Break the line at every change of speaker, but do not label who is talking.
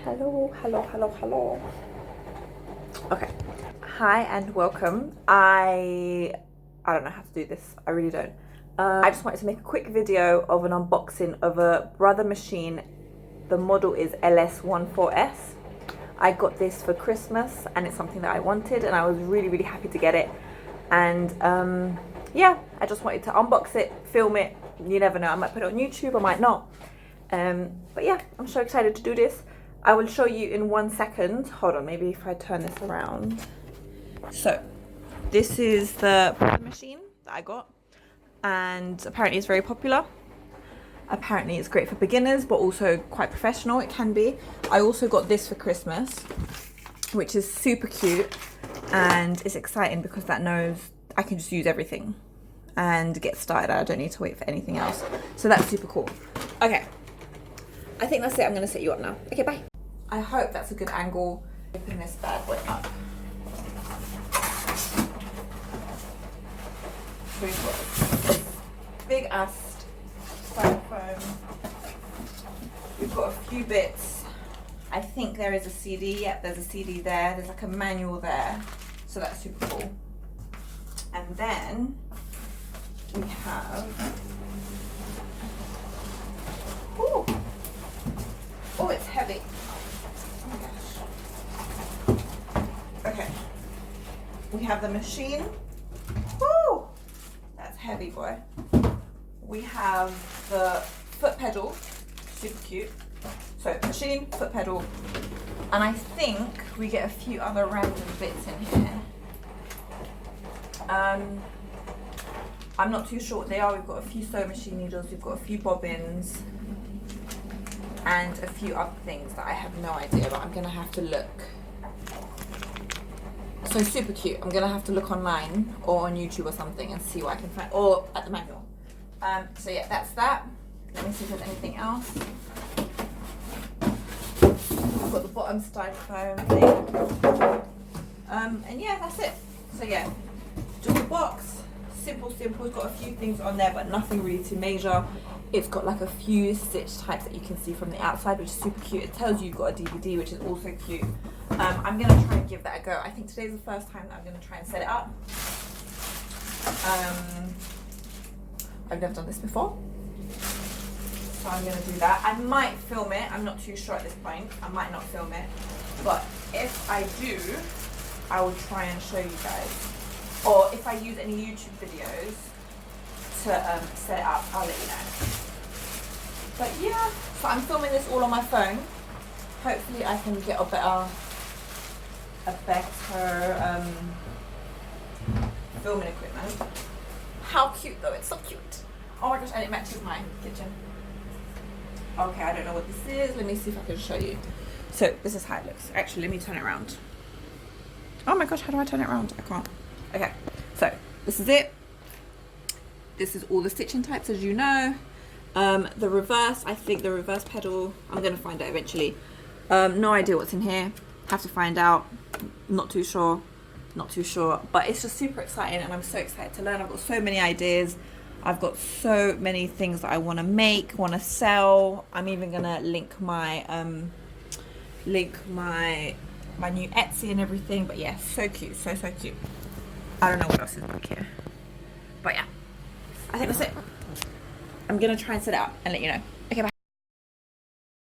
Hello. Okay, hi and welcome. I don't know how to do this. I really don't. I just wanted to make a quick video of an unboxing of a Brother machine. The model is LS14s. I got this for Christmas and it's something that I wanted and I was really happy to get it. And yeah, I just wanted to unbox it, film it. You never know, I might put it on YouTube, I might not. But yeah, I'm so excited to do this. I will show you in 1 second. Hold on, maybe if I turn this around. So this is the machine that I got, and apparently it's very popular. Apparently it's great for beginners, but also quite professional, it can be. I also got this for Christmas, which is super cute, and it's exciting because that knows I can just use everything and get started. I don't need to wait for anything else. So that's super cool. Okay, I think that's it. I'm gonna set you up now. Okay, bye. I hope that's a good angle. Open this bad boy up. We've got a big ass styrofoam. We've got a few bits. I think there is a CD. Yep, there's a CD there. There's like a manual there. So that's super cool. And then we have, ooh. Oh, it's heavy. Oh my gosh. Okay. We have the machine. Woo! That's heavy, boy. We have the foot pedal. Super cute. So, machine, foot pedal. And I think we get a few other random bits in here. I'm not too sure what they are. We've got a few sewing machine needles. We've got a few bobbins. And a few other things that I have no idea, but I'm gonna have to look. So super cute. I'm gonna have to look online or on YouTube or something and see what I can find, or at the manual. So yeah, that's that. Let me see if there's anything else. I've got the bottom styrofoam thing. And yeah, that's it. So yeah, just a box. Simple. It's got a few things on there, but nothing really to measure. It's got like a few stitch types that you can see from the outside, which is super cute. It tells you you've got a DVD, which is also cute. I'm gonna try and give that a go. I think today's the first time that I'm gonna try and set it up. I've never done this before, so I'm gonna do that. I might film it. I'm not too sure at this point. I might not film it, but if I do, I will try and show you guys. Or if I use any YouTube videos to set it up, I'll let you know. But yeah, so I'm filming this all on my phone. Hopefully I can get a better filming equipment. How cute though, it's so cute. Oh my gosh, and it matches my kitchen. Okay, I don't know what this is. Let me see if I can show you. So this is how it looks. Actually, let me turn it around. Oh my gosh, how do I turn it around? I can't. Okay, so this is it. This is all the stitching types, as you know. The reverse, I think the reverse pedal, I'm going to find out eventually. No idea what's in here. Have to find out. Not too sure. But it's just super exciting and I'm so excited to learn. I've got so many ideas. I've got so many things that I want to make, want to sell. I'm even going to link my my new Etsy and everything. But yeah, so cute, so cute. I don't know what else is back here. But yeah, I think that's it. I'm gonna try and set it up and let you know.